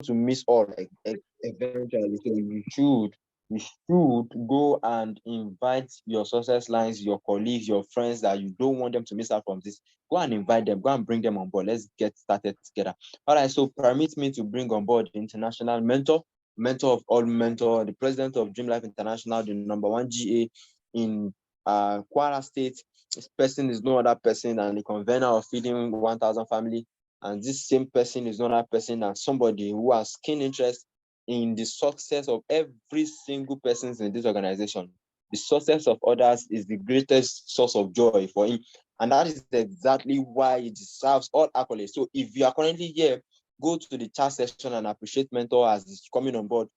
to miss all eventually. So you should go and invite your success lines, your colleagues, your friends that you don't want them to miss out from this. Go and invite them, go and bring them on board. Let's get started together. All right, so permit me to bring on board the international mentor of all mentor, the president of Dream Life International, the #1 GA in Kwara State. This person is no other person than the convener of Feeding 1000 Family. And this same person is no other person than somebody who has keen interest in the success of every single person in this organization. The success of others is the greatest source of joy for him. And that is exactly why he deserves all accolades. So if you are currently here, go to the chat section and appreciate Mentor as he's coming on board.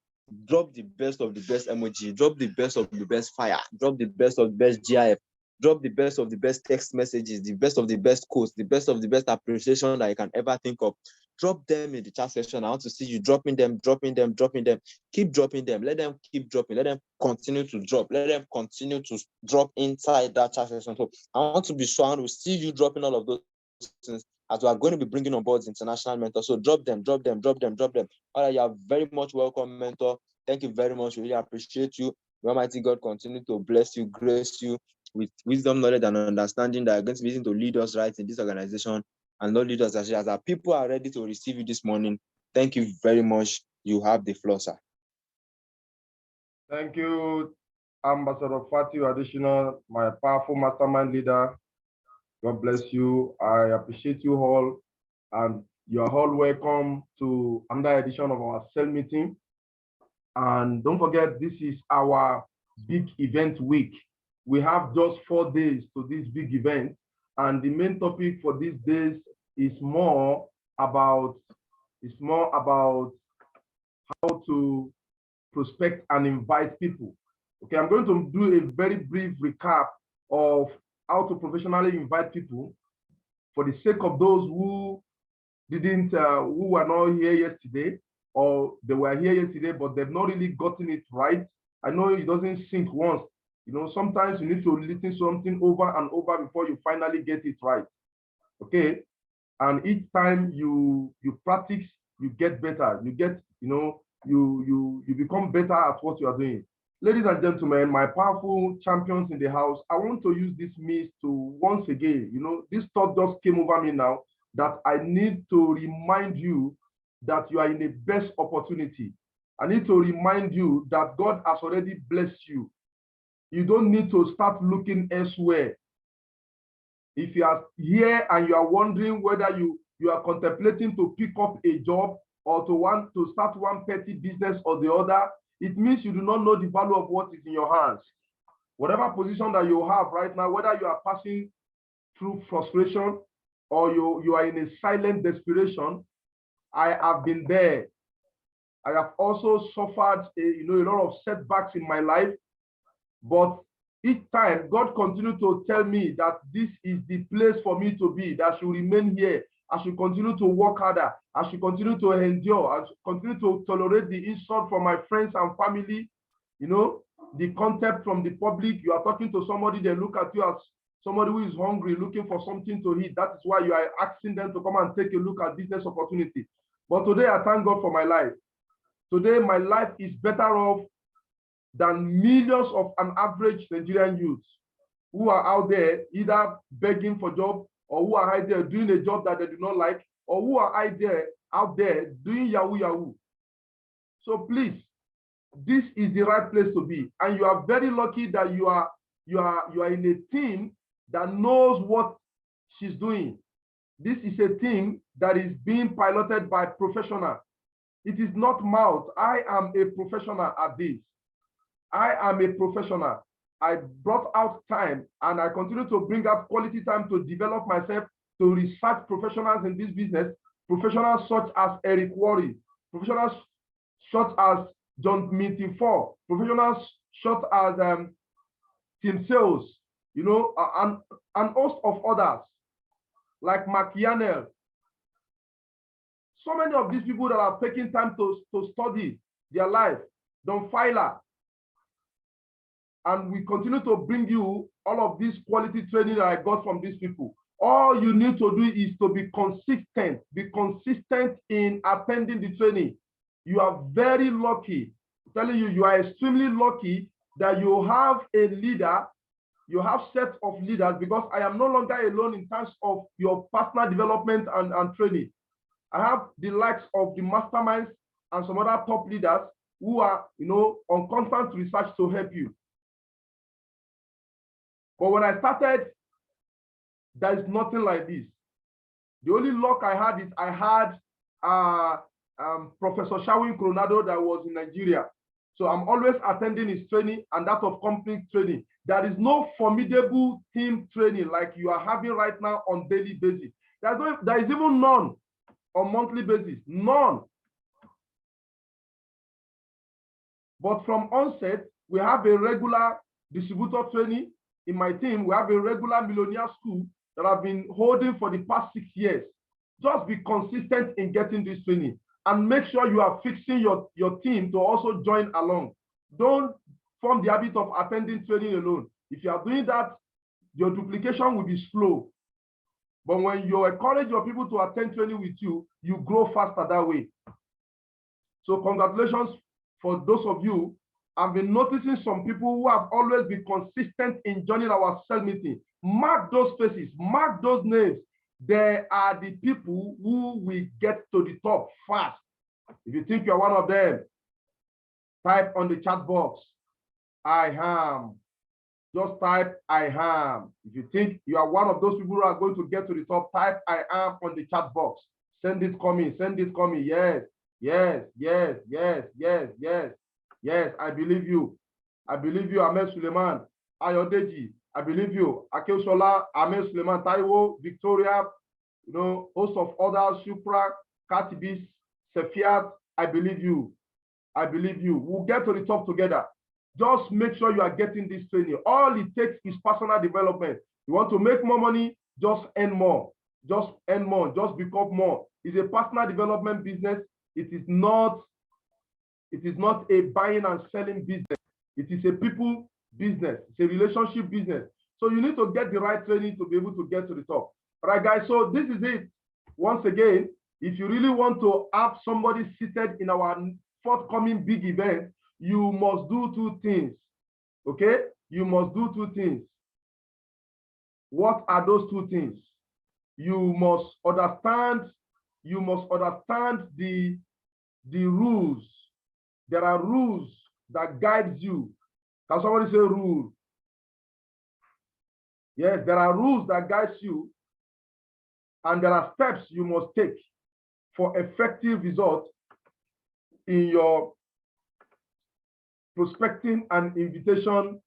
Drop the best of the best emoji, drop the best of the best fire, drop the best of the best GIF, drop the best of the best text messages, the best of the best quotes, the best of the best appreciation that you can ever think of. Drop them in the chat section. I want to see you dropping them, dropping them, dropping them. Keep dropping them. Let them keep dropping. Let them continue to drop. Let them continue to drop inside that chat section. So I want to be sure I want to see you dropping all of those things as we are going to be bringing on board international mentors. So drop them, drop them, drop them, drop them. All right, you are very much welcome, mentor. Thank you very much. We really appreciate you. May Almighty God continue to bless you, grace you with wisdom, knowledge, and understanding that are going to be able to lead us right in this organization and not lead us as our people are ready to receive you this morning. Thank you very much. You have the floor, sir. Thank you, Ambassador Fatih Additional, my powerful mastermind leader. God bless you. I appreciate you all, and you are all welcome to another edition of our cell meeting. And don't forget, this is our big event week. We have just 4 days to this big event, and the main topic for these days is more about how to prospect and invite people. Okay, I'm going to do a very brief recap of how to professionally invite people for the sake of those who were not here yesterday, or they were here yesterday, but they've not really gotten it right. I know it doesn't sink once. You know, sometimes you need to listen something over and over before you finally get it right. Okay, and each time you practice, you get better. You get, you become better at what you are doing. Ladies and gentlemen, my powerful champions in the house, I want to use this means to once again, this thought just came over me now, that I need to remind you that you are in the best opportunity. I need to remind you that God has already blessed you. You don't need to start looking elsewhere. If you are here and you are wondering whether you are contemplating to pick up a job or to want to start one petty business or the other, it means you do not know the value of what is in your hands. Whatever position that you have right now, whether you are passing through frustration or you are in a silent desperation, I have been there. I have also suffered a lot of setbacks in my life, but each time God continued to tell me that this is the place for me to be, that I should remain here. I should continue to work harder. I should continue to endure. I should continue to tolerate the insult from my friends and family, the contempt from the public. You are talking to somebody, they look at you as somebody who is hungry, looking for something to eat. That is why you are asking them to come and take a look at business opportunity. But today, I thank God for my life. Today, my life is better off than millions of an average Nigerian youth who are out there either begging for job, or who are out there doing a job that they do not like, or who are out there doing yahoo. So please, this is the right place to be, and you are very lucky that you are in a team that knows what she's doing. This is a team that is being piloted by professionals. It is not mouth. I am a professional at this. I am a professional. I brought out time, and I continue to bring out quality time to develop myself, to research professionals in this business, professionals such as Eric Worre, professionals such as John Minty4, professionals such as Tim Sales, and host of others like Mark Yanel. So many of these people that are taking time to study their life, Don Filer. And we continue to bring you all of this quality training that I got from these people. All you need to do is to be consistent in attending the training. You are very lucky. I'm telling you, you are extremely lucky that you have a leader, you have sets of leaders, because I am no longer alone in terms of your personal development and training. I have the likes of the masterminds and some other top leaders who are, on constant research to help you. But when I started, there is nothing like this. The only luck I had is I had Professor Shawin Coronado that was in Nigeria. So I'm always attending his training and that of company training. There is no formidable team training like you are having right now on daily basis. There is even none on monthly basis, none. But from onset, we have a regular distributor training. In my team, we have a regular millionaire school that I've been holding for the past 6 years. Just be consistent in getting this training and make sure you are fixing your team to also join along. Don't form the habit of attending training alone. If you are doing that, your duplication will be slow. But when you encourage your people to attend training with you, you grow faster that way. So congratulations for those of you. I've been noticing some people who have always been consistent in joining our cell meeting. Mark those faces, mark those names. They are the people who will get to the top fast. If you think you're one of them, type on the chat box, I am. Just type, I am. If you think you are one of those people who are going to get to the top, type, I am on the chat box. Send it coming, send it coming. Yes, yes, yes, yes, yes, yes. Yes, I believe you. I believe you, Ahmed Suleiman, Ayodeji. I believe you, Akel Shola, Ahmed Suleiman, Taiwo, Victoria, host of others, Shupra, Katibis, Sefiat. I believe you. I believe you. We'll get to the top together. Just make sure you are getting this training. All it takes is personal development. You want to make more money, just earn more. Just earn more. Just become more. It's a personal development business. It is not a buying and selling business. It is a people business. It's a relationship business. So you need to get the right training to be able to get to the top. All right, guys, so this is it. Once again, if you really want to have somebody seated in our forthcoming big event, you must do 2 things, okay? You must do 2 things. What are those 2 things? You must understand the rules. There are rules that guide you. Can somebody say rule? Yes, there are rules that guide you, and there are steps you must take for effective results in your prospecting and invitation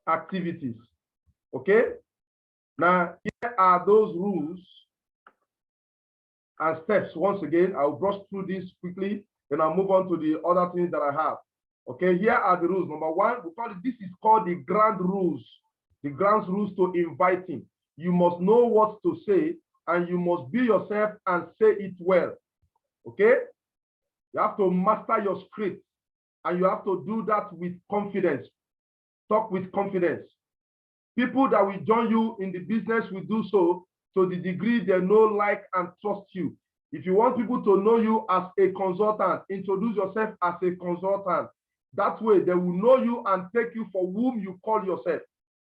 activities. Okay? Now, here are those rules and steps. Once again, I'll brush through this quickly, then I'll move on to the other things that I have. Okay, here are the rules. Number 1, this is called the grand rules. The grand rules to inviting. You must know what to say, and you must be yourself and say it well. Okay? You have to master your script, and you have to do that with confidence. Talk with confidence. People that will join you in the business will do so to the degree they know, like, and trust you. If you want people to know you as a consultant, introduce yourself as a consultant. That way, they will know you and take you for whom you call yourself.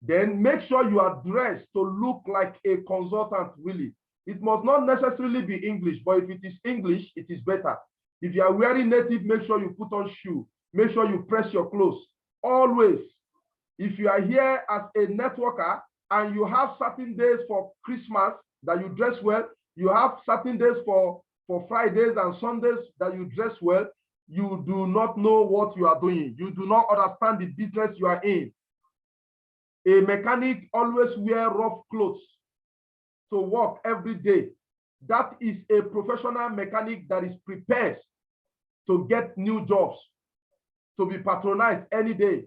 Then make sure you are dressed to look like a consultant, really. It must not necessarily be English, but if it is English, it is better. If you are wearing native, make sure you put on shoe. Make sure you press your clothes. Always. If you are here as a networker and you have certain days for Christmas that you dress well, you have certain days for Fridays and Sundays that you dress well, you do not know what you are doing. You do not understand the business you are in. A mechanic always wear rough clothes to work every day. That is a professional mechanic that is prepared to get new jobs, to be patronized any day.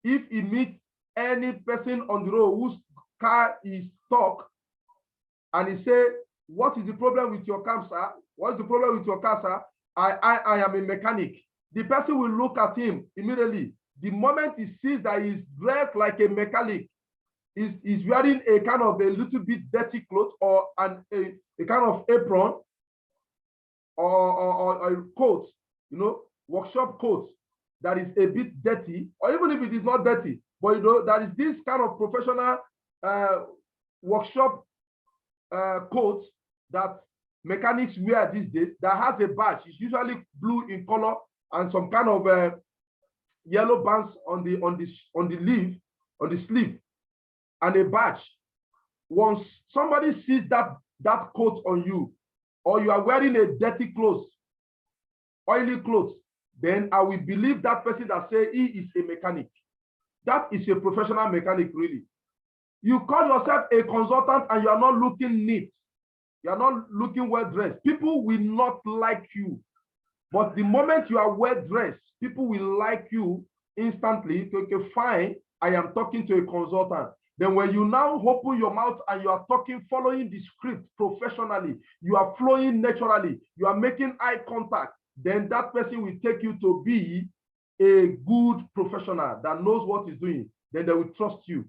If he meets any person on the road whose car is stuck and he say, "What is the problem with your car, sir? What is the problem with your car, sir? I am a mechanic." The person will look at him immediately. The moment he sees that he's dressed like a mechanic, he's wearing a kind of a little bit dirty clothes or a kind of apron or a coat, workshop coat that is a bit dirty, or even if it is not dirty, but you know, that is this kind of professional workshop coat that mechanics wear these days that has a badge. It's usually blue in color and some kind of yellow bands on the sleeve, and a badge. Once somebody sees that coat on you, or you are wearing a dirty clothes, oily clothes, then I will believe that person that say he is a mechanic. That is a professional mechanic, really. You call yourself a consultant and you are not looking neat. You are not looking well dressed. People will not like you. But the moment you are well dressed, people will like you instantly. Okay, fine, I am talking to a consultant. Then when you now open your mouth and you are talking, following the script professionally, you are flowing naturally, you are making eye contact, then that person will take you to be a good professional that knows what he's doing. Then they will trust you.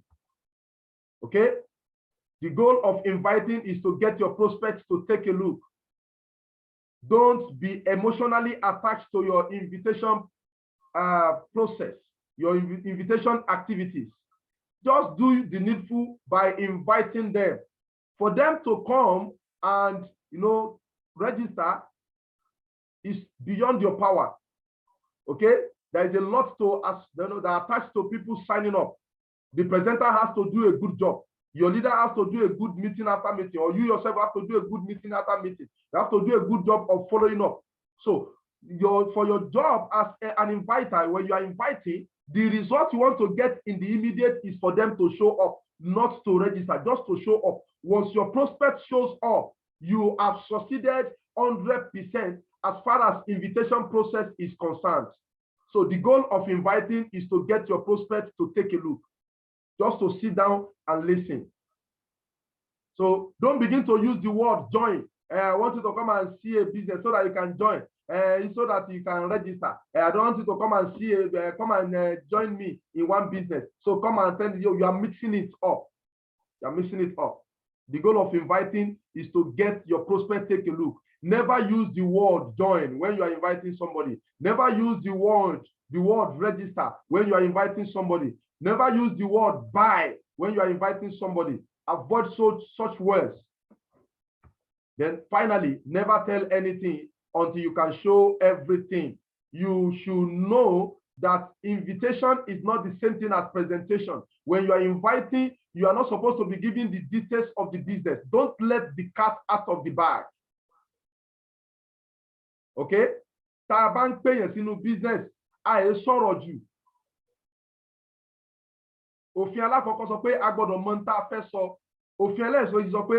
Okay? The goal of inviting is to get your prospects to take a look. Don't be emotionally attached to your invitation process, your invitation activities. Just do the needful by inviting them. For them to come and, you know, register is beyond your power. Okay? There is a lot to that attached to people signing up. The presenter has to do a good job. Your leader has to do a good meeting after meeting, or you yourself have to do a good meeting after meeting. You have to do a good job of following up. So for your job as an inviter, when you are inviting, the result you want to get in the immediate is for them to show up, not to register, just to show up. Once your prospect shows up, you have succeeded 100% as far as invitation process is concerned. So the goal of inviting is to get your prospect to take a look, just to sit down and listen. So don't begin to use the word join. I want you to come and see a business so that you can join, so that you can register. I don't want you to come and see, come and join me in one business. So come and tell you are mixing it up. You are mixing it up. The goal of inviting is to get your prospect take a look. Never use the word join when you are inviting somebody. Never use the word register when you are inviting somebody. Never use the word buy when you are inviting somebody. Avoid such words. Then finally, never tell anything until you can show everything. You should know that invitation is not the same thing as presentation. When you are inviting, you are not supposed to be giving the details of the business. Don't let the cat out of the bag. Okay? Tá a bá ń pèyàn sínú business, àì sọ̀rọ̀ jù. Òfin alákọ̀ọ́kọ́ sọ pé a gbọ́dọ̀ mọ tá a fẹ́ sọ. Òfin ẹlẹ́ẹ̀kejì sọ pé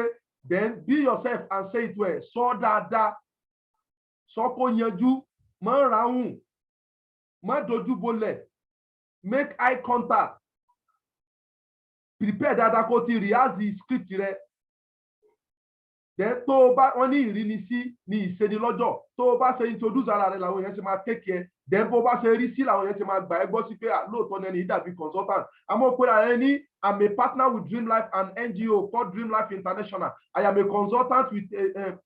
then be yourself and say it well. Sọ dáadáa. Sọ kó yanjú. Má ráhùn. Má dojú bolẹ̀. Make eye contact. Prepare dáadáa kó ti rehearse the script rẹ. Then tó o bá wọ́n ní ìrínisí ní ìṣenilọ́jọ̀. Tó o bá ṣe introduce ara rẹ làwọn èèyàn ṣe máa take care. Then bó bá ṣe rí sí làwọn èèyàn ṣe máa gbà ẹ́ gbọ́ sí pé lóòótọ́ ní ẹni dàbí consultant. Àmọ́ pé ara ẹni I'm a partner with Dream Life, an NGO called Dream Life International. I am a consultant with an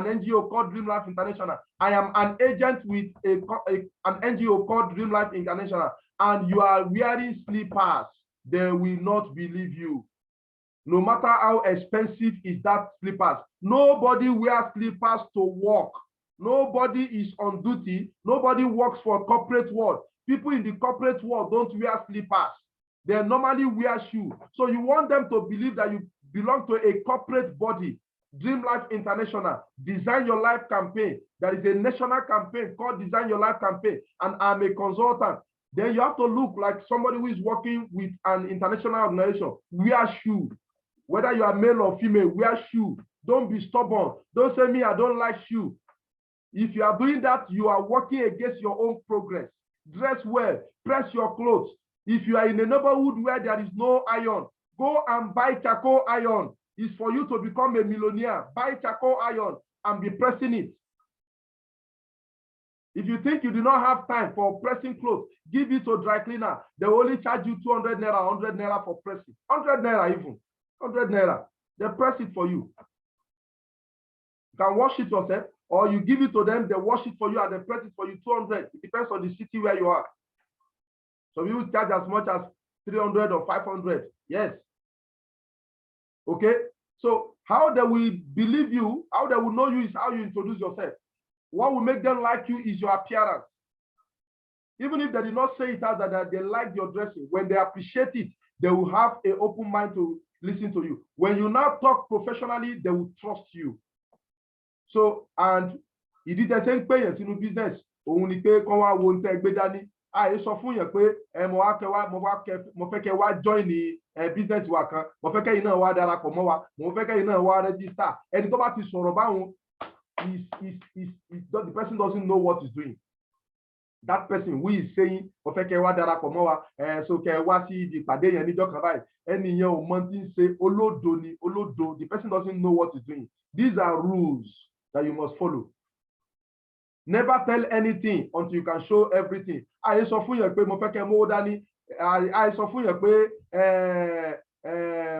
NGO called Dream Life International. I am an agent with an NGO called Dream Life International. And you are wearing slippers, they will not believe you. No matter how expensive is that slippers. Nobody wears slippers to work. Nobody is on duty. Nobody works for corporate world. People in the corporate world don't wear slippers. They normally wear shoes. So you want them to believe that you belong to a corporate body. Dream Life International, Design Your Life campaign. There is a national campaign called Design Your Life campaign, and I'm a consultant. Then you have to look like somebody who is working with an international organization. Wear shoes. Whether you are male or female, wear shoes. Don't be stubborn. Don't say me, I don't like shoes. If you are doing that, you are working against your own progress. Dress well, press your clothes. If you are in a neighborhood where there is no iron, go and buy charcoal iron. It's for you to become a millionaire. Buy charcoal iron and be pressing it. If you think you do not have time for pressing clothes, give it to dry cleaner. They will only charge you 200 naira, 100 naira for pressing. 100 naira even, 100 naira. They press it for you. You can wash it yourself, or you give it to them, they wash it for you and they press it for you 200. It depends on the city where you are. So you charge as much as 300 or 500. Yes. Okay. So how they will believe you, how they will know you is how you introduce yourself. What will make them like you is your appearance. Even if they did not say it out that they like your dressing, when they appreciate it, they will have an open mind to listen to you. When you now talk professionally, they will trust you. So, and ìdí tẹ́ ṣe ń pè yẹn sínú business, òun ni pé kán wá wo ohun tẹ́ gbé dání. Àyè sọ fún yẹn pé mo fẹ́ kẹ́ wá join ní business wa kan, mo fẹ́ kẹ́yìn náà wá darapọ̀ mọ́ wa, mo fẹ́ kẹ́yìn náà wá register. Ẹni tó bá ti sọ̀rọ̀ báwọn, the person doesn't know what he's doing. That person who is saying, mo fẹ́ kẹ́ wá darapọ̀ mọ́ wa, so kẹ́ wá sí ibi ìpàdé yẹn níjọ́ kan báyìí. Ẹni yẹn ò mọ tí ń ṣe, olódo ni, olódo. The person doesn't know what he's doing. These are rules that you must follow. Never tell anything until you can show everything. Àyè sọ fún yẹn pé mo fẹ́ kẹ́ mówó dání. Àyè sọ fún yẹn pé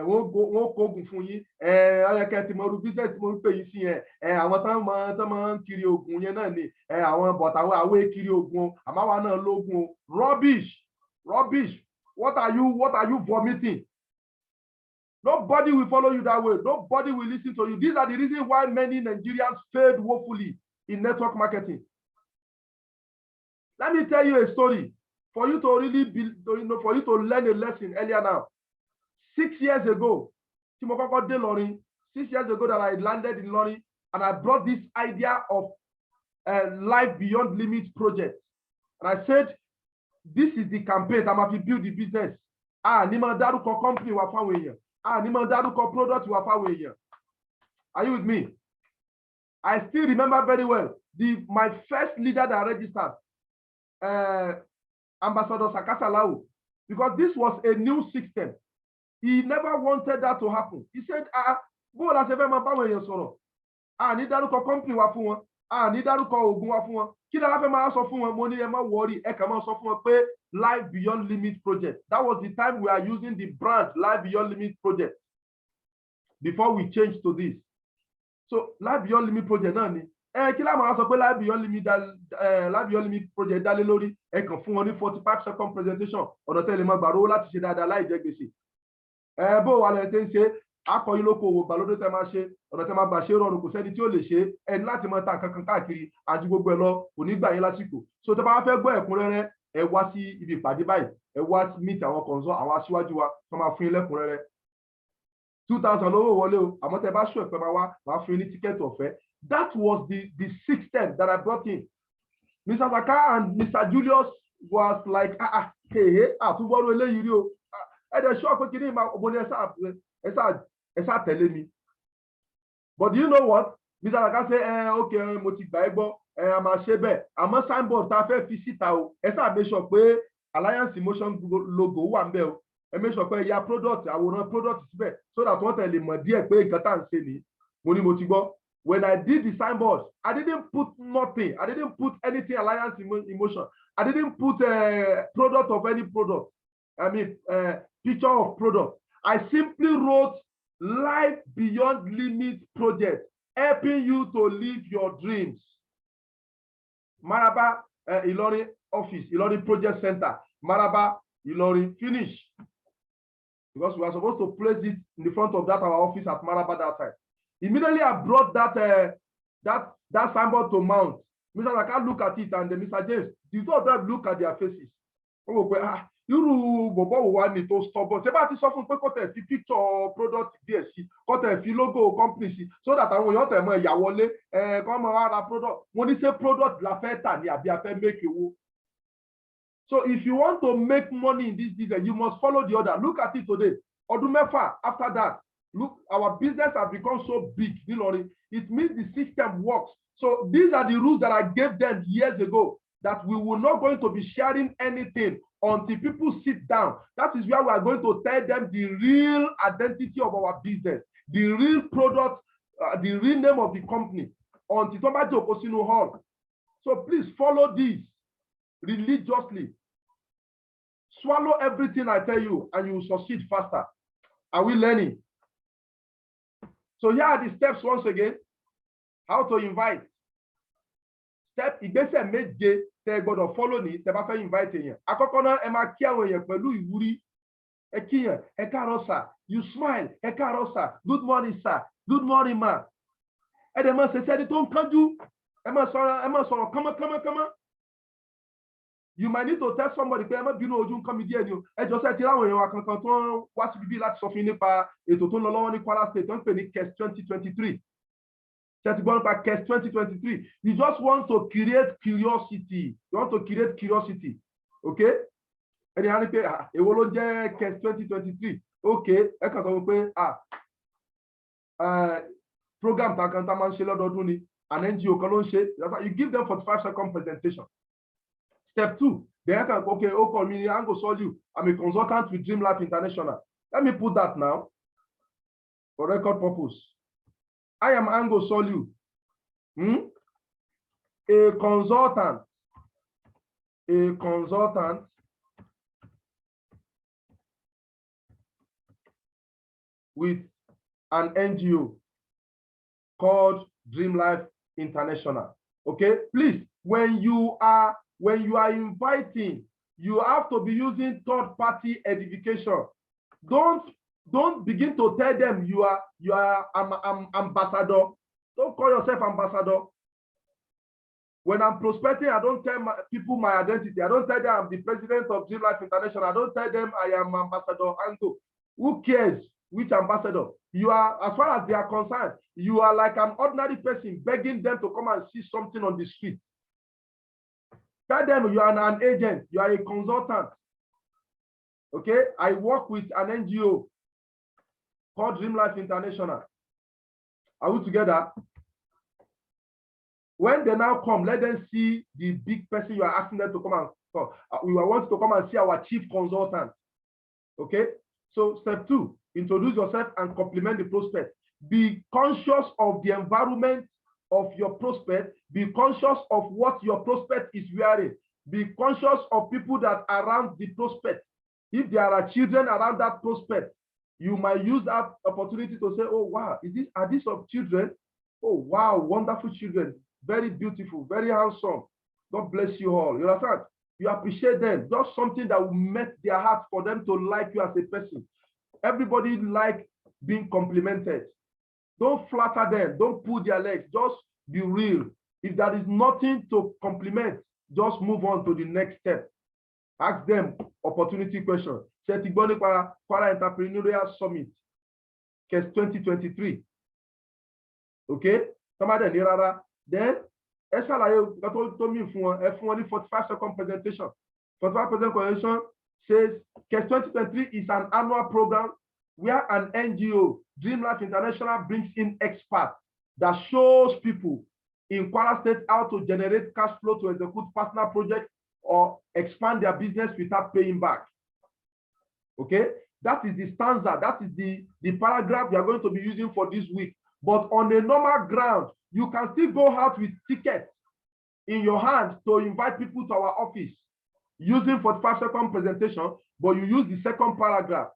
wọ́n kógun fún yín. Ayẹkẹ́ tí mo rú business tí mo ń pè yín sí yẹn. Àwọn tán máa ń kiri oògùn yẹn náà ni. Àwọn bọ̀tà àwọn kiri oògùn àmáwa náà lóògùn. Rubbish. Rubbish. What are you vomiting? Nobody will follow you that way. Nobody will listen to you. These are the reasons why many Nigerians failed woefully in network marketing. Let me tell you a story for you to really for you to learn a lesson earlier now. 6 years ago, 6 years ago that I landed in Lorry, and I brought this idea of Life Beyond Limits project. And I said, this is the campaign that must build the business. Nima daruko company wa fawe. Nima daruko product wa fawe. Are you with me? I still remember very well my first leader that I registered, Ambassador Sakasa Lau, because this was a new system. He never wanted that to happen. He said, go la se fe ma ba won eyan sọ̀rọ̀. Ni daruko company wa fún wọn. Ni daruko ogun wa fún wọn. Kí la fẹ́ máa sọ fún wọn? Mo ní ẹ má worry, ẹ kàn máa sọ fún wọn pé Life Beyond Limits project. That was the time we are using the brand Life Beyond Limits project before we changed to this. So Life Beyond Limits project náà ni. Kí la máa sọ pé Life Beyond Limits project dá lé lórí. Ẹ kàn fún wọn ní 45-second presentation. Ọ̀nà tẹ́lẹ̀ máa gbàrú láti ṣe dáadáa láì jẹ gbèsè. Bó wà lẹ́yìn tẹ́ ń ṣe, akọ̀yìn lóko òwò gbàlódé tẹ́ máa ṣe, ọ̀nà tẹ́ máa gbà ṣe rọrùn, kò sẹ́ni tí ó lè ṣe, ẹni láti máa ta nǹkan kan káàkiri àti gbogbo ẹ̀ lọ kò ní gbà yín lásìkò. So tẹ́ bá fẹ́ gbọ́ ẹ̀kúnrẹ́rẹ́, ẹ wá sí ibi ìpàdé báyìí, ẹ wá meet àwọn consult, àwọn aṣíwájú wa tó máa fún yín lẹ́kúnrẹ́rẹ́. 2000 lówó wọlé o, àmọ́ tẹ́ bá ṣù ẹ̀pẹ́ máa fún yín ní tíkẹ́ẹ̀tì ọ̀fẹ́. That was the system that I brought in. Mr. Saka and Mr. Julius was like, àtúbọ̀rọ̀ eléyìí rí o. Ẹ̀dẹ̀ ṣọ́ pé kí ni ọmọ ní ẹ̀sà tẹ̀lé mi. But do you know what? Mr. Saka say, okay, mo ti gbà ẹ́ gbọ́, a máa ṣe bẹ́ẹ̀. Àmọ́ signboard tá a fẹ́ fi síta o, ẹ̀sà make sure pé Alliance Emotion logo wà ń bẹ̀ o. Ẹ make sure pé ya product, àwòrán product síbẹ̀, so that wọ́n tẹ̀lé mọ̀ díẹ̀ pé nǹkan tá à ń ṣe ni. Mo ní mo ti gbọ́. When I did the signboard, I didn't put nothing. I didn't put anything Alliance Emotion. I didn't put a product of any product. I mean, picture of product. I simply wrote Life Beyond Limits project, helping you to live your dreams. Maraba, Ilorin office, Ilorin project center, Maraba, Ilorin, finish. Because we were supposed to place it in the front of our office at Maraba that time. Immediately I brought that signboard to mount. Mr. Saka look at it, and then Mr. James, the two of them look at their faces. Irú bọ̀bọ̀ wo wá ní tó stubborn? Ṣé bá ti sọ fún pé kó tẹ̀ fi picture product díẹ̀ sí, kó tẹ̀ fi logo company sí, so that àwọn èèyàn tẹ̀ mọ́ ẹ̀yà wọlé, kó mọ̀ wá ra product. Wọ́n ní ṣé product la fẹ́ tà ní àbí a fẹ́ make owó. So if you want to make money in this business, you must follow the order. Look at it today. Ọdún mẹ́fà after that, look, our business has become so big. It means the system works. So these are the rules that I gave them years ago, that we will not going to be sharing anything until people sit down. That is where we are going to tell them the real identity of our business, the real product, the real name of the company, until somebody Okosino Hall. So please follow this religiously. Swallow everything I tell you, and you will succeed faster. Are we learning? So here are the steps once again. How to invite. Step ìgbésẹ̀ méje tẹ́ gbọ́dọ̀ follow ní tẹ́ bá fẹ́ invite èèyàn. Àkọ́kọ́ náà ẹ máa kí àwọn èèyàn pẹ̀lú ìwúrí. Ẹ kíyàn, ẹ káàárọ̀ sir, you smile, ẹ káàárọ̀ sir, good morning sir, good morning ma. Ẹ dẹ̀ máa ṣe sẹ́ni tó ń kánjú, ẹ máa sọ̀rọ̀ kánmọ́kánmọ́kánmọ́. You might need to tell somebody pé ẹ má bínú ojú nǹkan mi díẹ̀ ni o. Ẹ jọ sẹ́ ti láwọn èèyàn wa kankan tó ń wá síbi bí láti sọ fún yín nípa ètò tó ń lọ lọ́wọ́ ní Kwara State tó ń pè ní KES 2023. Ṣé ti gbọ́ nípa KES 2023? You just want to create curiosity. You want to create curiosity. Okay? Ẹni á ní pé èwo ló jẹ́ KES 2023? Okay, ẹ kàn sọ pé program kan tá máa ń ṣe lọ́dọọdún ni, an NGO kan ló ń ṣe. You give them 45-second presentation. Step 2, then okay, call me Ango Soliu. I'm a consultant with Dream Life International. Let me put that now for record purpose. I am Ango Soliu, a consultant with an NGO called Dream Life International. Okay, please, when you are inviting, you have to be using third-party edification. Don't begin to tell them you are ambassador. Don't call yourself ambassador. When I'm prospecting, I don't tell people my identity. I don't tell them I'm the president of Dream Life International. I don't tell them I am Ambassador Ango. Who cares which ambassador? You are, as far as they are concerned, you are like an ordinary person begging them to come and see something on the street. Tell them you are an agent, you are a consultant. Okay, I work with an NGO called Dream Life International. Are we together? When they now come, let them see the big person you are asking them to come and come. We want to come and see our chief consultant. Okay, so step 2, introduce yourself and compliment the prospect. Be conscious of the environment of your prospect. Be conscious of what your prospect is wearing. Be conscious of people that are around the prospect. If there are children around that prospect, you might use that opportunity to say, oh, wow, are these of children? Oh, wow, wonderful children. Very beautiful, very handsome. God bless you all. You understand? You appreciate them. Just something that will melt their heart for them to like you as a person. Everybody like being complimented. Don't flatter them. Don't pull their legs. Just be real. If there is nothing to compliment, just move on to the next step. Ask them opportunity question. Kwara Entrepreneurial Summit, KES 2023. Okay? Then, to me for 45-second presentation. 45% presentation says KES 2023 is an annual program where an NGO, Dream Life International, brings in experts that shows people in Kwara State how to generate cash flow to execute personal projects or expand their business without paying back. Okay, that is the stanza, that is the paragraph we are going to be using for this week. But on a normal ground, you can still go out with tickets in your hand to invite people to our office using 45-second presentation, but you use the second paragraph.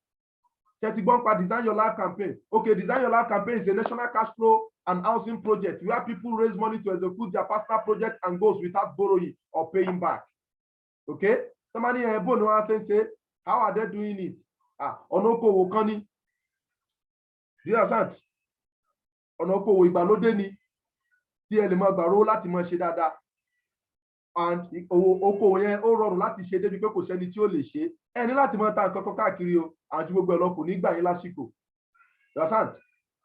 Design Your Life campaign. Okay, Design Your Life campaign is a national cash flow and housing project where people raise money to execute their personal project and goals without borrowing or paying back. Okay, somebody say, how are they doing it? Onoko Wokani. Do you understand? Onoko Wibalode ni. Tí ẹ lè máa gbàró láti máa ṣe dáadáa. And oko yẹn ó rọrùn láti ṣe débi pé kò sẹ́ni tí ó lè ṣe. Ẹ ní láti máa ta nǹkan kan káàkiri o. Àti gbogbo ẹ̀ lọ kò ní gbà yín lásìkò. You understand?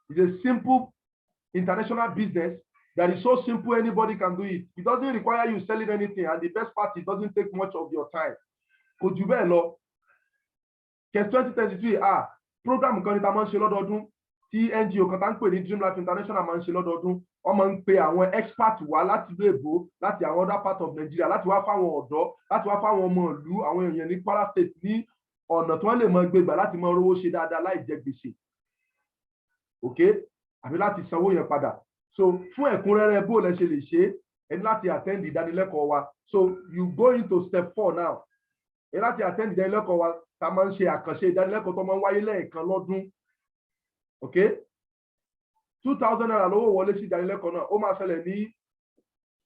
It's a simple international business that is so simple anybody can do it. It doesn't require you selling anything, and the best part, it doesn't take much of your time. Kò jù bẹ́ẹ̀ lọ. KES 2023 program kan ní ta máa ń ṣe lọ́dọọdún tí NGO kan tá ń pè ní Dream Life International máa ń ṣe lọ́dọọdún. Wọ́n máa ń pe àwọn expert wá láti ìlú Èbó, láti àwọn other part of Nigeria, láti wá fáwọn ọ̀dọ́, láti wá fáwọn ọmọ ìlú, àwọn èèyàn ní Kwara State ní ọ̀nà tí wọ́n lè máa gbé gbà láti máa rówó ṣe dáadáa láì jẹ gbèsè. Okay? Àbí láti sanwó yẹn padà. So fún ẹ̀kúnrẹ́rẹ́ bó lẹ ṣe lè ṣe ẹ ní láti attend ìdánilẹ́kọ̀ọ́ wa. So you go into step 4 now. Ẹ láti attend ìdánilẹ́kọ̀ọ́ wa, ta máa ń ṣe àkànṣe ìdánilẹ́kọ̀ọ́ tó máa ń wáyé lẹ́ẹ̀kan lọ́dún. Okay? 2,000 naira lówó wọlé sí ìdánilẹ́kọ̀ọ́ náà ó máa ṣẹlẹ̀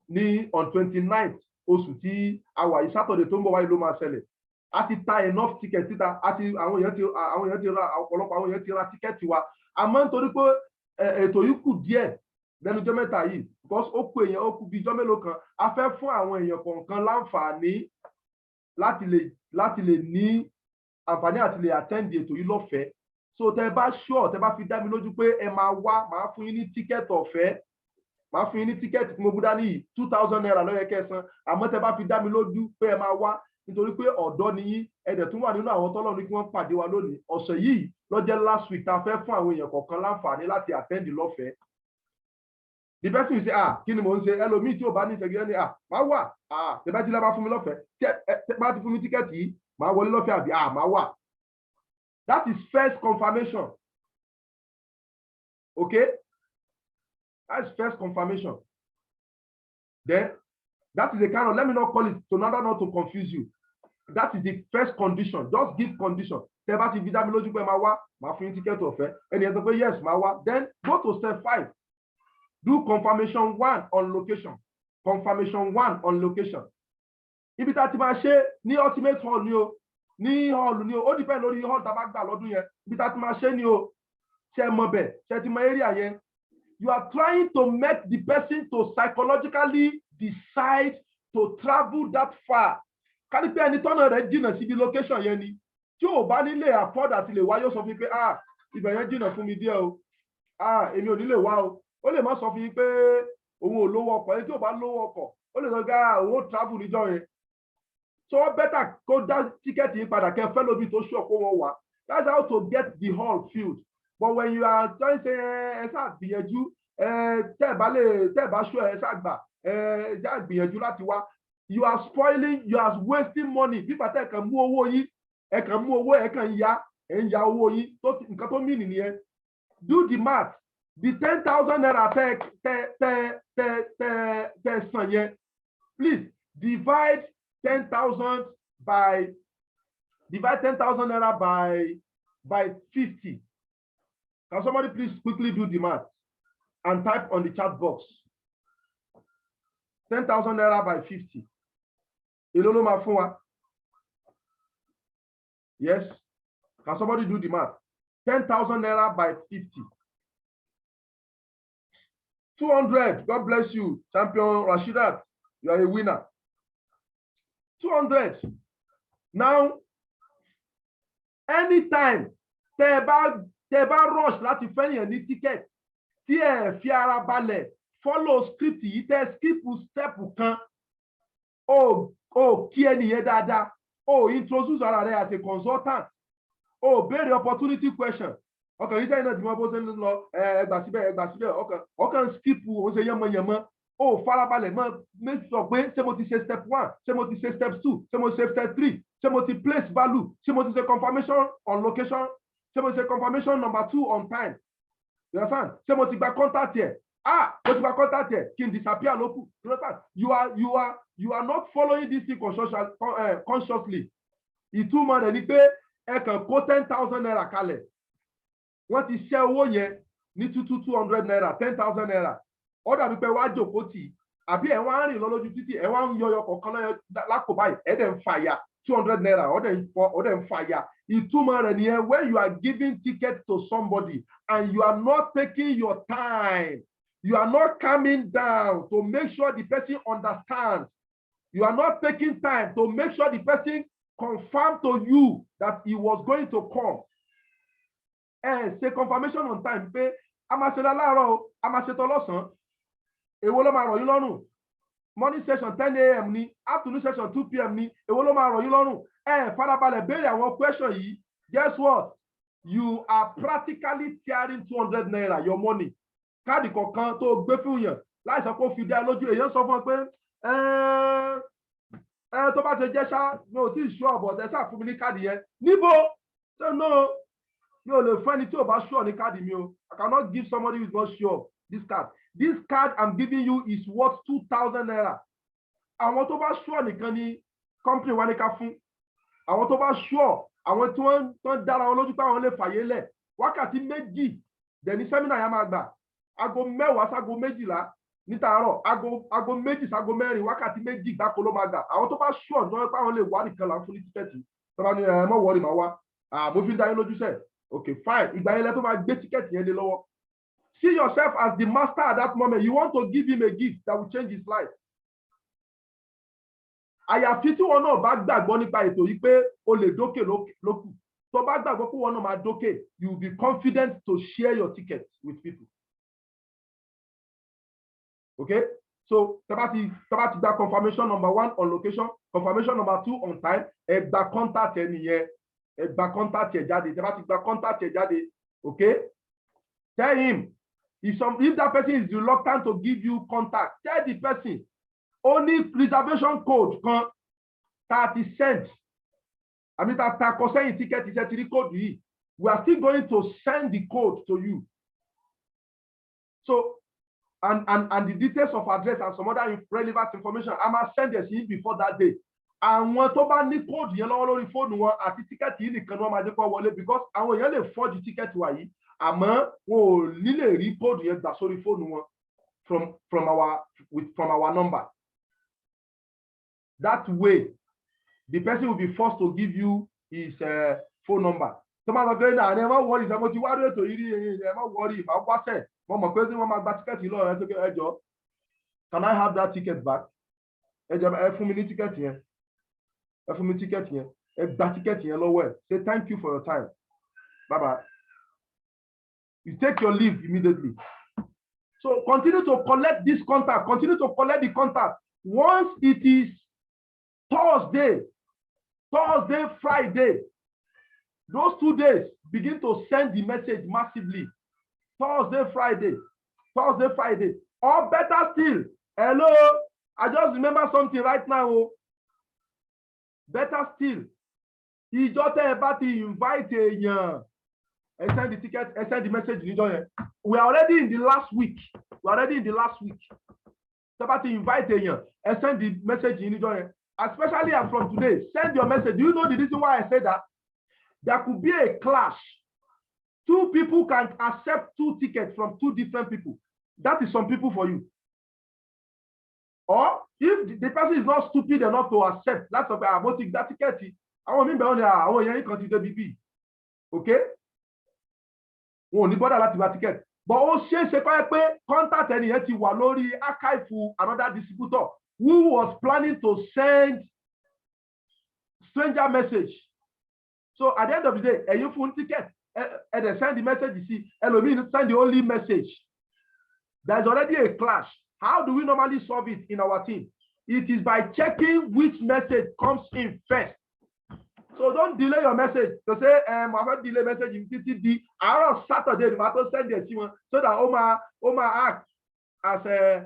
ní on 29th oṣù tí a wà yìí Saturday tó ń bọ̀ wáyé ló máa ṣẹlẹ̀ a ti ta enough ticket síta àti àwọn èèyàn ti ra ọ̀pọ̀lọpọ̀ àwọn èèyàn ti ra ticket wa àmọ́ nítorí pé ètò yìí kù díẹ̀ lẹ́nu jọ́ mẹ́ta yìí because ó kù bí jọ́ mélòó kan a fẹ́ fún àwọn èèyàn kọ̀ọ̀kan láǹfààní láti lè ní àǹfààní àti lè attend ètò yìí lọ́fẹ̀ẹ́ so tẹ́ bá sure tẹ́ bá fi dá mi lójú pé ẹ máa wá máa fún yín ní ticket ọ̀fẹ́ máa fún yín ní ticket tí mo bú dání yìí 2,000 naira ló yẹ kẹsàn àmọ́ tẹ́ bá fi dá mi lójú pé ẹ máa wá nítorí pé ọ̀dọ́ ni yín ẹ̀dẹ̀ tún wà nínú àwọn tọ́lọ́run kí wọ́n pàdé wa lónìí ọ̀sẹ̀ yìí ló jẹ́ last week tá a fẹ́ fún àwọn èèyàn kọ̀ọ̀kan láǹfààní láti attend lọ́fẹ̀ẹ́ the person say kí ni mò ń ṣe ẹlòmíì tí ò bá ní ìṣẹ́gi ẹni máa wà tẹ́bájílẹ̀ bá fún mi lọ́fẹ̀ẹ́ tẹ́bá ti fún mi tíkẹ́ẹ̀tì yìí máa wọlé lọ́fẹ̀ẹ́ àbí máa wà that is first confirmation okay that's first confirmation then that is the kind of let me not call it so not to confuse you that is the first condition just give condition tẹ́bá ti fi dá mi lójú pé máa wá máa fún yín tíkẹ́ẹ̀tì ọ̀fẹ́ ẹni ẹ̀ sọ pé yes máa wá then go to step 5. Do confirmation 1 on location. Confirmation 1 on location. Ibi tá ti máa ṣe ní ultimate hall ni o, ní hall ni o, ó depend lórí hall tá bá gbà lọ́dún yẹn. Ibi tá ti máa ṣe ni o, ṣe mọ̀ bẹ̀, ṣe ti mọ̀ area yẹn. You are trying to make the person to psychologically decide to travel that far. Ká ní pé ẹni tọ́nà rẹ̀ jìnnà síbi location yẹn ni. Tí ò bá nílé afford àti lè wá yóò sọ fún mi pé ibẹ̀ yẹn jìnnà fún mi díẹ̀ o. Èmi ò ní lè wá o. Ó lè má sọ fún yín pé òun ò lówó ọkọ̀ ẹni tí ò bá lówó ọkọ̀ ó lè sọ pé òun ò travel níjọ́ yẹn so better kó dá tíkẹ́ẹ̀tì yín padà kẹ́ fẹ́ lóbi tó ṣọ̀ kó wọ́n wá that's how to get the hall filled but when you are trying to say ẹ ṣáà gbìyànjú tẹ́ ẹ bá ṣọ́ ẹ ṣáà gbà ẹ ṣáà gbìyànjú láti wá you are spoiling you are wasting money bí pàtẹ́ ẹ kàn mú owó yín ẹ kàn mú owó ẹ kàn ń ya owó yín nǹkan tó mìíní nìyẹn do the math. The 10,000 naira per san yẹn, please divide 10,000 naira by 50. Can somebody please quickly do the math and type on the chat box? 10,000 naira by 50. Èló ló máa fún wa? Yes. Can somebody do the math? 10,000 naira by 50. 200, God bless you, Champion Rashidat, you are a winner. 200. Now, anytime tẹ́ bá rush láti fẹ́yàn ní ticket, tí ẹ fi ara balẹ̀, follow script yìí tẹ́ skip step kan, kí ẹnìyẹn dáadáa, introduce ara rẹ̀ as a consultant, béèrè opportunity question. Ọkàn yìí sẹ́yìn náà tí wọ́n bó ṣe ń lọ ẹgbà síbẹ̀ ọkàn skip ó ṣe yánmọ́yánmọ́ ó farabalẹ̀ mọ́ make sure pé ṣé mo ti ṣe step 1 ṣé mo ti ṣe step 2 ṣé mo ṣe step 3 ṣé mo ti place value ṣé mo ti ṣe confirmation on location ṣé mo ṣe confirmation number 2 on time you understand ṣé mo ti gba contact yẹ mo ti gba contact yẹ kí n disappear lókù you are not following this thing consciously ìtumọ̀ rẹ̀ ni pé ẹ kàn kó 10,000 naira kalẹ̀. Wọ́n ti ṣẹ́ owó yẹn ní 200 naira 10,000 naira ó dàbí pé wá jòkó tì àbí ẹ̀ wá ń rìn lọ lójú títì ẹ̀ wá ń yọyọ kọ̀ọ̀kan lápò báyìí ẹ̀ dẹ̀ ń fa ya 200 naira ó dẹ̀ ń fa ya ìtumọ̀ rẹ̀ nìyẹn when you are giving ticket to somebody and you are not taking your time you are not calming down to make sure the person understands you are not taking time to make sure the person confirm to you that he was going to come. Ṣe confirmation on time pé a máa ṣe láàárọ̀ o a máa ṣe tọ́lọ́sàn èwo ló máa rọ̀ yín lọ́rùn morning session 10 a.m. ni afternoon session 2 p.m. ni èwo ló máa rọ̀ yín lọ́rùn farabalẹ̀ béèrè àwọn question yìí guess what you are practically tearing 200 naira your money káàdì kọ̀ọ̀kan tó gbé fún yàn láì sọ pé ó fi dá lójú èèyàn sọ fún ọ pé tó bá ṣe jẹ́ ṣá mi ò tí ì ṣọ́ ọ̀bọ̀ ẹ ṣáà fún mi ní káàdì yẹn níbo ṣé no. Mi ò lè fún ẹni tí ò bá sure ní káàdì mi o. I cannot give somebody who is not sure this card. This card I'm giving you is worth 2,000 naira. Àwọn tó bá sure nìkan ni company wa ní ká fún. Àwọn tó bá sure, àwọn tí wọ́n dára wọn lójú pé àwọn lè fàyè lẹ̀. Wákàtí méjì dẹ̀ ní sẹ́mínà yẹn máa gbà. aago mẹ́wàá ságo méjìlá nítàárọ̀ aago méjì ságo mẹ́rin wákàtí méjì gbáko ló máa gbà àwọn tó bá ṣùọ̀ ní wọ́n pàwọn lè wá nìkan là ń fún ní tíkẹ́ẹ̀tì tó bá ní mọ́ wọ́ọ̀rì máa wá mo fi ń dá yín lójú sẹ́ẹ̀ okay fine ìgbà yẹn lẹ tó máa gbé tíkẹ́ẹ̀tì yẹn lé lọ́wọ́. See yourself as the master at that moment. You want to give him a gift that will change his life. Àyàfi tí wọn náà bá gbàgbọ́ nípa ètò yìí pé o lè dókè lókù. Tó bá gbàgbọ́ pé wọn náà máa dókè, you will be confident to share your ticket with people. Okay? So, tẹ́ bá ti gba confirmation number 1 on location, confirmation number 2 on time, ẹ gba contact ẹni yẹn, ẹ gba contact ẹ jáde. Tẹ́ bá ti gba contact ẹ jáde, okay? Tell him. If that person is reluctant to give you contact, tell the person only reservation code kan 30 cents. I mean that saying ticket is a code. We are still going to send the code to you. So and the details of address and some other relevant information, I must send this in before that day. And when to buy the code, you know, only phone one at the ticket in the canoe because I will only forge the ticket to you. Àmọ́ wọn ò nílè rí code yẹn gbà sórí fóònù wọn from our number. That way, the person will be forced to give you his phone number. Tó máa lọ gbé náà ẹ má worry ìfẹ́ mo ti wá rí ètò yìí rí ẹ má worry ìfà wáṣẹ̀ mo mọ̀ pé tí wọ́n máa gba tíkẹ́ẹ̀tì lọ́wọ́ ẹ tó kẹ́ ẹ jọ can I have that ticket back? Ẹ jọ ẹ fún mi ní tíkẹ́ẹ̀tì yẹn ẹ fún mi tíkẹ́ẹ̀tì yẹn ẹ gba tíkẹ́ẹ̀tì yẹn lọ́wọ́ ẹ say thank you for your time bye bye. You take your leave immediately. So continue to collect this contact. Continue to collect the contact. Once it is Thursday, Friday, those 2 days, begin to send the message massively. Thursday, Friday. Or better still, hello, I just remember something right now. Better still, he just about to invite a and send the ticket, and send the message. We are already in the last week. About to invite you and send the message in especially as from today. Send your message. Do you know the reason why I say that? There could be a clash. 2 people can accept 2 tickets from 2 different people. That is some people for you. Or if the person is not stupid enough to accept, that's about that ticket. I want me to continue to be. Okay? Wọ́n ní bọ́dà láti gba ticket. But ó ṣeéṣe pé contact ẹni yẹn ti wà lórí archive another distributor who was planning to send stranger message. So at the end of the day, ẹ̀yin fún ticket, and they send the message, you see, ẹlòmíì send the only message. There's already a clash. How do we normally solve it in our team? It is by checking which message comes in first. So don't delay your message to say, I will delay message in TTD. Around Saturday, I will send it to you so that Oma act as a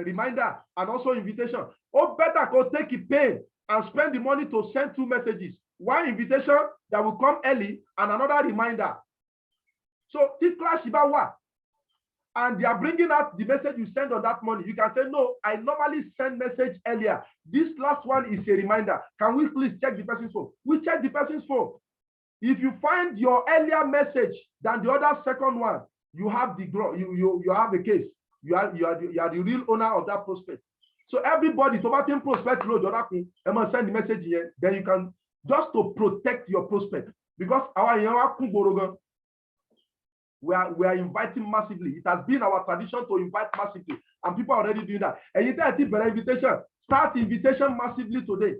reminder and also invitation. Or better go take a pain and spend the money to send 2 messages. One invitation that will come early and another reminder. So this clash about what? And they are bringing out the message you send on that money. You can say, no, I normally send message earlier. This last one is a reminder. Can we please check the person's phone? We check the person's phone. If you find your earlier message than the other second one, you have the you have a case. You are the real owner of that prospect. So everybody, so what prospect load must send the message here. Then you can just to protect your prospect because we are inviting massively. It has been our tradition to invite massively, and people are already doing that. And you tell people invitation, start invitation massively today.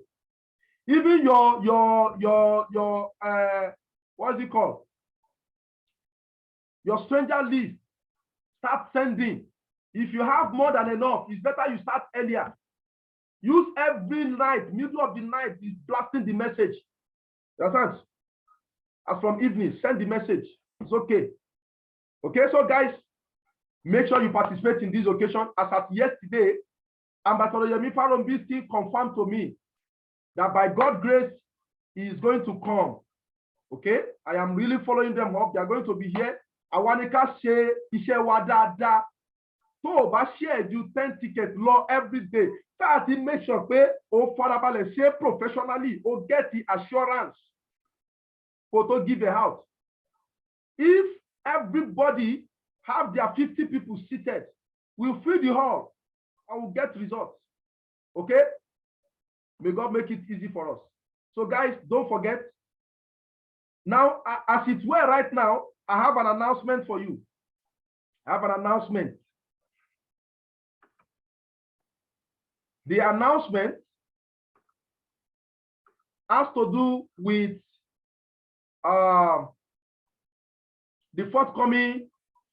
Even your what's it called? Your stranger list, start sending. If you have more than enough, it's better you start earlier. Use every night, middle of the night, is blasting the message. That's it. As from evening, send the message. It's okay. Okay, so guys, make sure you participate in this occasion. As of yesterday, Ambassador Yemi Farombisi confirmed to me that by God's grace, he is going to come. Okay, I am really following them up. They are going to be here. Awanika ṣe iṣẹ́ wa dáadáa. Tó o bá share ju 10 tickets law every day. Start to make sure pé o farabalẹ̀ ṣe professionally o get the assurance for to give a house. If everybody have their 50 people seated. We'll fill the hall and we'll get results. Okay? May God make it easy for us. So guys, don't forget. Now, as it were right now, I have an announcement for you. I have an announcement. The announcement has to do with the forthcoming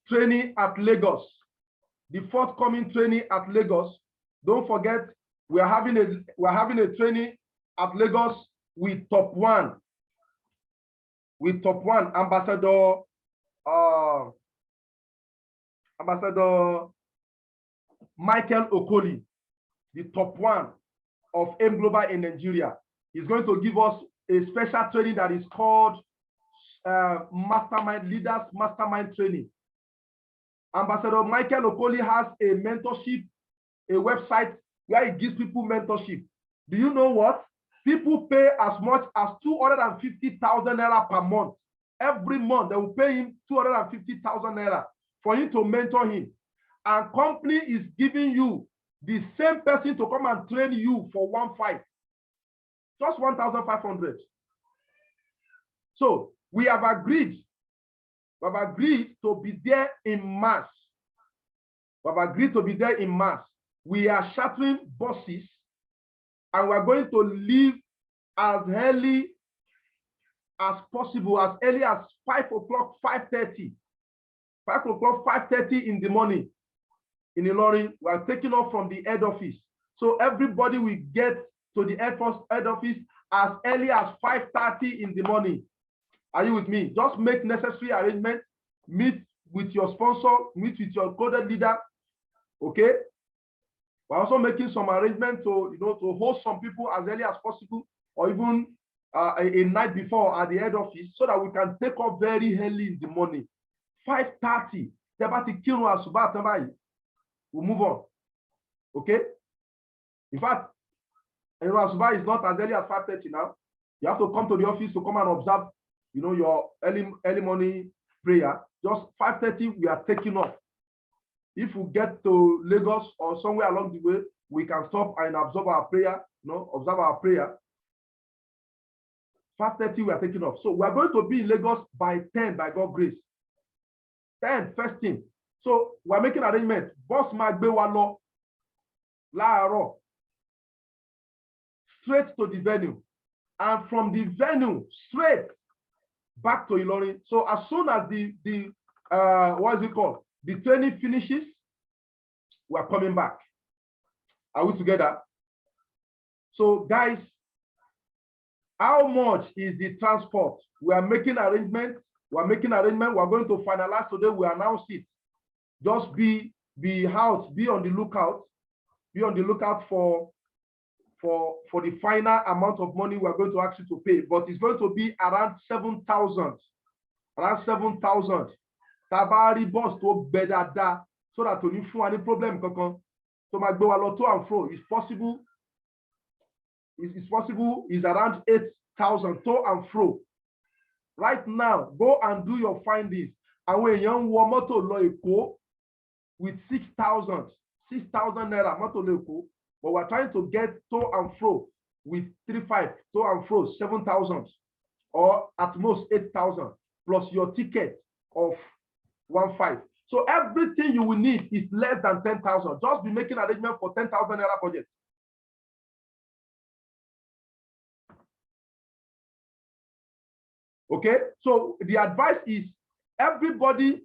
training at Lagos. The forthcoming training at Lagos. Don't forget, we're having a training at Lagos with Top One. With Top One, Ambassador Michael Okoli, the Top One of AIM Global in Nigeria. He's going to give us a special training that is called Mastermind Leaders Mastermind Training. Ambassador Michael Okoli has a mentorship, a website where he gives people mentorship. Do you know what? People pay as much as 250,000 naira per month. Every month, they will pay him 250,000 naira for you to mentor him. And company is giving you the same person to come and train you for 1.5. Just 1,500. So we have agreed. We have agreed to be there in March. We have agreed to be there in March. We are chartering buses and we are going to leave as early as possible, as early as 5 o'clock, 5:30. 5 o'clock, 5:30 in the morning. In Ilorin, we are taking off from the head office. So everybody will get to the head office as early as 5:30 in the morning. Are you with me? Just make necessary arrangements. Meet with your sponsor, meet with your coded leader. Okay. We're also making some arrangements to, to host some people as early as possible, or even a night before at the head office, so that we can take off very early in the morning. 5:30. We'll move on. Okay. In fact, Asuba is not as early as 5:30 now. You have to come to the office to come and observe, your early morning prayer. Just 5:30, we are taking off. If we get to Lagos or somewhere along the way, we can stop and observe our prayer. Observe our prayer. 5:30, we are taking off. So we are going to be in Lagos by 10, by God's grace. 10, first thing. So we're making arrangements. Boss Magbewalo, Laaro, straight to the venue. And from the venue, straight back to Ilorin. So as soon as the what is it called? The training finishes, we're coming back. Are we together? So guys, how much is the transport? We are making arrangements. We're making arrangements. We're going to finalize today. We announce it. Just be out, be on the lookout. Be on the lookout for the final amount of money we're going to ask you to pay. But it's going to be around 7,000. Around 7,000. Tabari boss to bedada, so that when you find any problem, so my go a lot to and fro. It's possible. It's possible. It's around 8,000 to and fro. Right now, go and do your findings. And when young moto loiko with 6,000 naira moto loiko, but we're trying to get to and fro with 3.5 to and fro 7,000 or at most 8,000 plus your ticket of 1.5. So everything you will need is less than 10,000. Just be making arrangement for 10,000 naira budget. Okay, so the advice is everybody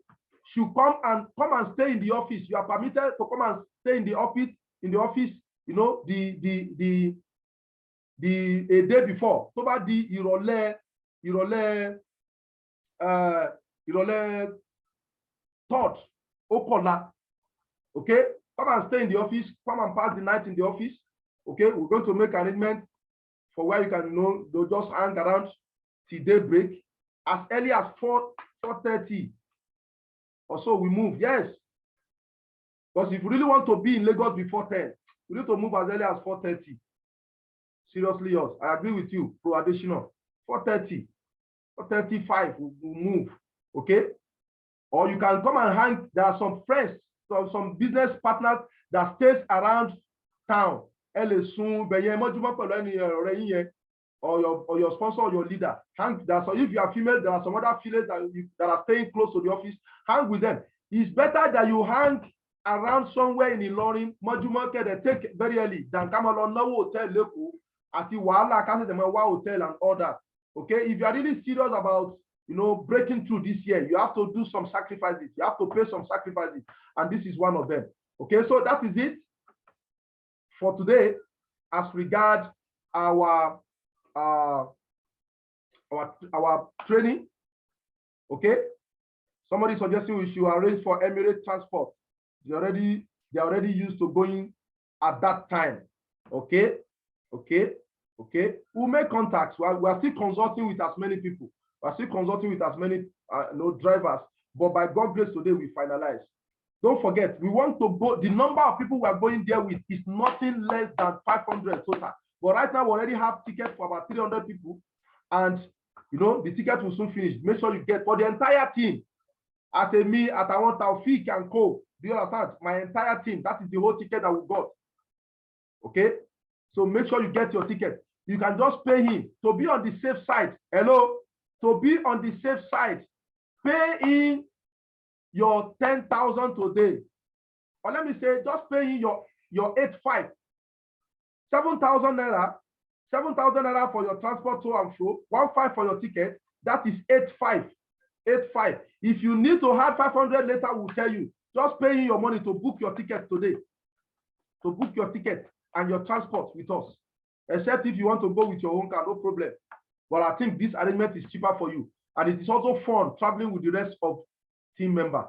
should come and stay in the office. You are permitted to come and stay in the office. A day before. So about the thought Okola. Okay, come and stay in the office. Come and pass the night in the office. Okay, we're going to make arrangement for where you can they'll just hang around till daybreak. As early as 4:30 or so we move. Yes. Because if you really want to be in Lagos before 10, we need to move as early as 4:30. Seriously, yours. I agree with you. Pro additional. 4:30. 4:35 we'll move. Okay. Or you can come and hang. There are some friends, some business partners that stays around town. Or your sponsor or your leader. Hang. So if you are female, there are some other females that are staying close to the office. Hang with them. It's better that you hang around somewhere in Ilorin, Mojumoke, they take very early than come along no hotel, Ati Wala, hotel and all that. Okay, if you are really serious about breaking through this year, you have to do some sacrifices. You have to pay some sacrifices, and this is one of them. Okay, so that is it for today as regards our training. Okay, somebody suggesting we should arrange for Emirates transport. They're already used to going at that time. Okay. We'll make contacts. We are still consulting with as many people. We are still consulting with as many drivers. But by God's grace today, we finalize. Don't forget, we want to go. The number of people we are going there with is nothing less than 500 total. But right now, we already have tickets for about 300 people, and the ticket will soon finish. Make sure you get for the entire team. As a me, at I want Taufik and Co. Do you understand? My entire team. That is the whole ticket that we got. Okay. So make sure you get your ticket. You can just pay him to be on the safe side. Hello? To be on the safe side, pay in your 10,000 today. Or let me say, just pay in your 8,500. 7,000 naira. 7,000 naira for your transport to and fro. 1,500 for your ticket. That is 8,500. 8,500. If you need to have 500 later, we'll tell you. Just pay in your money to book your ticket today. To book your ticket and your transport with us. Except if you want to go with your own car, no problem. But I think this arrangement is cheaper for you. And it is also fun traveling with the rest of team members.